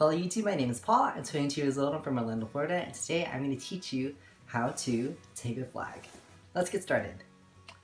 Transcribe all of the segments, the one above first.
Hello YouTube, my name is Paul. I'm 22 years old, I'm from Orlando, Florida, and today I'm going to teach you how to tape a flag. Let's get started.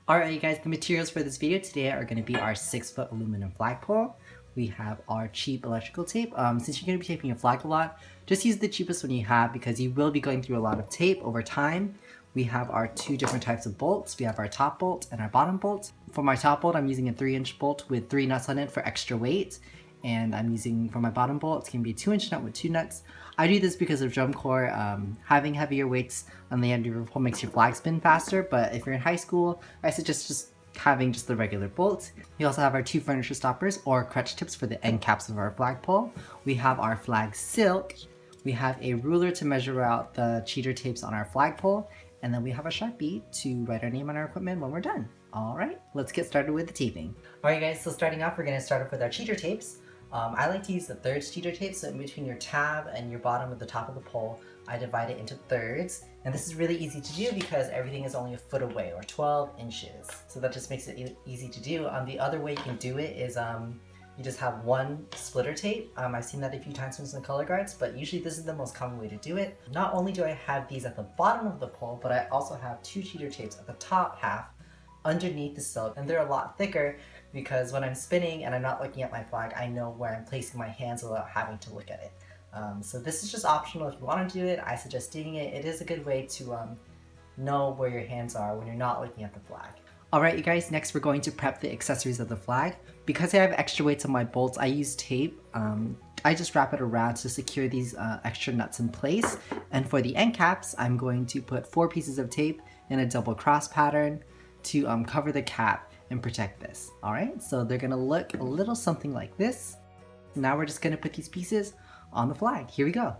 Alright you guys, the materials for this video today are going to be our 6-foot aluminum flagpole. We have our cheap electrical tape. Since you're going to be taping your flag a lot, just use the cheapest one you have because you will be going through a lot of tape over time. We have our two different types of bolts. We have our top bolt and our bottom bolt. For my top bolt, I'm using a 3-inch bolt with 3 nuts on it for extra weight. And I'm using, for my bottom bolt, it's going to be a 2-inch nut with 2 nuts. I do this because of drum corps. Having heavier weights on the end of your pole makes your flag spin faster, but if you're in high school, I suggest just having just the regular bolt. We also have our 2 furniture stoppers or crutch tips for the end caps of our flagpole. We have our flag silk. We have a ruler to measure out the cheater tapes on our flagpole. And then we have a Sharpie to write our name on our equipment when we're done. Alright, let's get started with the taping. Alright guys, so starting off, we're going to start off with our cheater tapes. I like to use the thirds cheater tape, so in between your tab and your bottom of the top of the pole, I divide it into thirds. And this is really easy to do because everything is only a foot away, or 12 inches. So that just makes it easy to do. The other way you can do it is you just have one splitter tape. I've seen that a few times from some color guards, but usually this is the most common way to do it. Not only do I have these at the bottom of the pole, but I also have 2 cheater tapes at the top half underneath the silk, and they're a lot thicker because when I'm spinning and I'm not looking at my flag, I know where I'm placing my hands without having to look at it. So this is just optional if you want to do it. I suggest doing it. It is a good way to know where your hands are when you're not looking at the flag. Alright you guys, next we're going to prep the accessories of the flag. Because I have extra weights on my bolts, I use tape. I just wrap it around to secure these extra nuts in place. And for the end caps, I'm going to put 4 pieces of tape in a double cross pattern to cover the cap and protect this. Alright, so they're going to look a little something like this. Now we're just going to put these pieces on the flag. Here we go.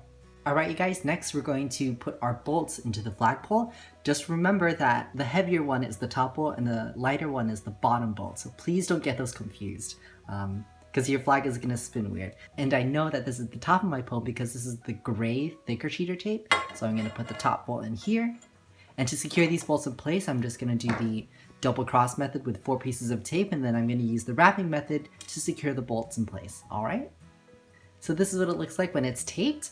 Alright you guys, next we're going to put our bolts into the flagpole. Just remember that the heavier one is the top bolt and the lighter one is the bottom bolt. So please don't get those confused because your flag is going to spin weird. And I know that this is the top of my pole because this is the gray thicker cheater tape. So I'm going to put the top bolt in here. And to secure these bolts in place, I'm just going to do the double cross method with 4 pieces of tape, and then I'm going to use the wrapping method to secure the bolts in place. Alright? So this is what it looks like when it's taped.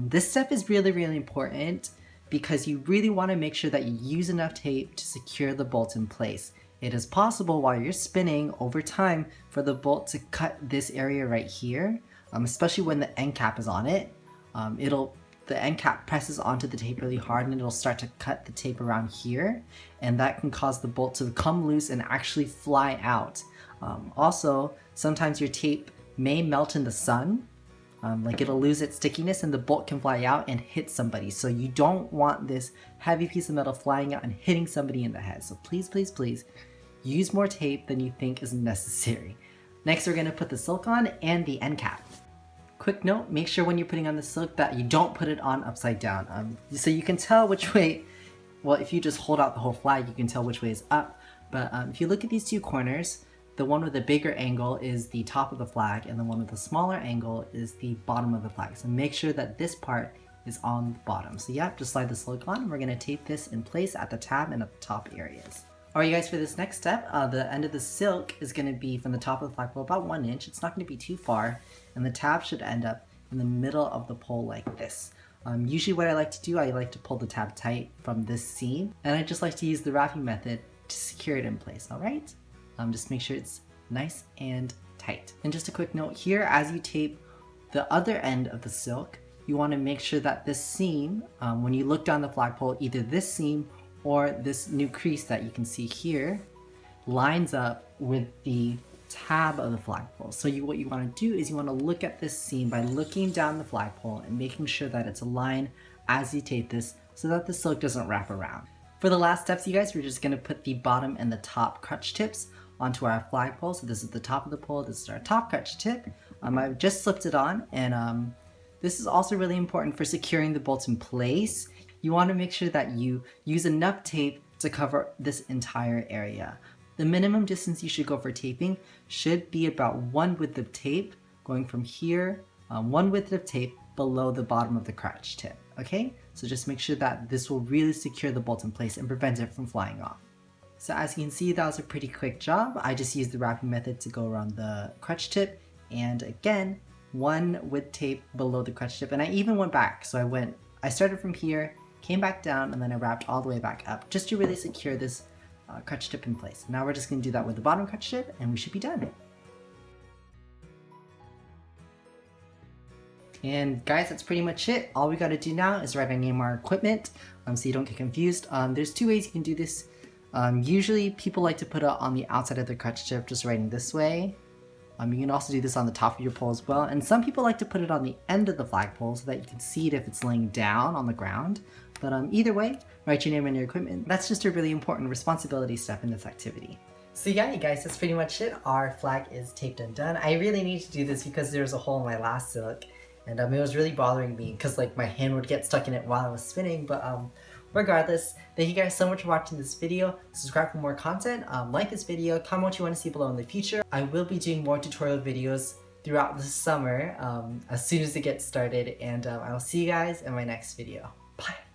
This step is really important because you really want to make sure that you use enough tape to secure the bolt in place. It is possible while you're spinning over time for the bolt to cut this area right here, especially when the end cap is on it. The end cap presses onto the tape really hard and it'll start to cut the tape around here, and that can cause the bolt to come loose and actually fly out. Also, sometimes your tape may melt in the sun, like it'll lose its stickiness and the bolt can fly out and hit somebody. So you don't want this heavy piece of metal flying out and hitting somebody in the head. So please use more tape than you think is necessary. Next we're going to put the silk on and the end cap. Quick note, make sure when you're putting on the silk that you don't put it on upside down. So you can tell which way, well, if you just hold out the whole flag, you can tell which way is up. But if you look at these 2 corners, the one with the bigger angle is the top of the flag, and the one with the smaller angle is the bottom of the flag. So make sure that this part is on the bottom. So yeah, just slide the silk on. We're going to tape this in place at the tab and at the top areas. Alright you guys, for this next step, the end of the silk is going to be from the top of the flagpole about 1 inch. It's not going to be too far, and the tab should end up in the middle of the pole like this. Usually what I like to do, I like to pull the tab tight from this seam, and I just like to use the wrapping method to secure it in place, alright? Just make sure it's nice and tight. And just a quick note here, as you tape the other end of the silk, you want to make sure that this seam, when you look down the flagpole, either this seam or this new crease that you can see here lines up with the tab of the flagpole. So what you want to do is you want to look at this seam by looking down the flagpole and making sure that it's aligned as you tape this so that the silk doesn't wrap around. For the last steps you guys, we're just going to put the bottom and the top crutch tips onto our flagpole. So this is the top of the pole, this is our top crutch tip. I've just slipped it on, and this is also really important for securing the bolts in place. You want to make sure that you use enough tape to cover this entire area. The minimum distance you should go for taping should be about 1 width of tape, going from here, 1 width of tape below the bottom of the crutch tip, okay? So just make sure that this will really secure the bolt in place and prevent it from flying off. So as you can see, that was a pretty quick job. I just used the wrapping method to go around the crutch tip, and again, one with tape below the crutch tip, and I even went back. So I started from here, came back down, and then I wrapped all the way back up just to really secure this crutch tip in place. Now we're just going to do that with the bottom crutch tip, and we should be done. And guys, that's pretty much it. All we got to do now is write our name on our equipment, so you don't get confused. There's two ways you can do this. Usually people like to put it on the outside of the crutch tip, just writing this way. You can also do this on the top of your pole as well. And some people like to put it on the end of the flagpole so that you can see it if it's laying down on the ground. But either way, write your name on your equipment. That's just a really important responsibility step in this activity. So yeah, you guys, that's pretty much it. Our flag is taped and done. I really need to do this because there's a hole in my last silk. And it was really bothering me because like my hand would get stuck in it while I was spinning. But regardless, thank you guys so much for watching this video. Subscribe for more content, like this video, comment what you want to see below in the future. I will be doing more tutorial videos throughout the summer as soon as it gets started, and I will see you guys in my next video. Bye!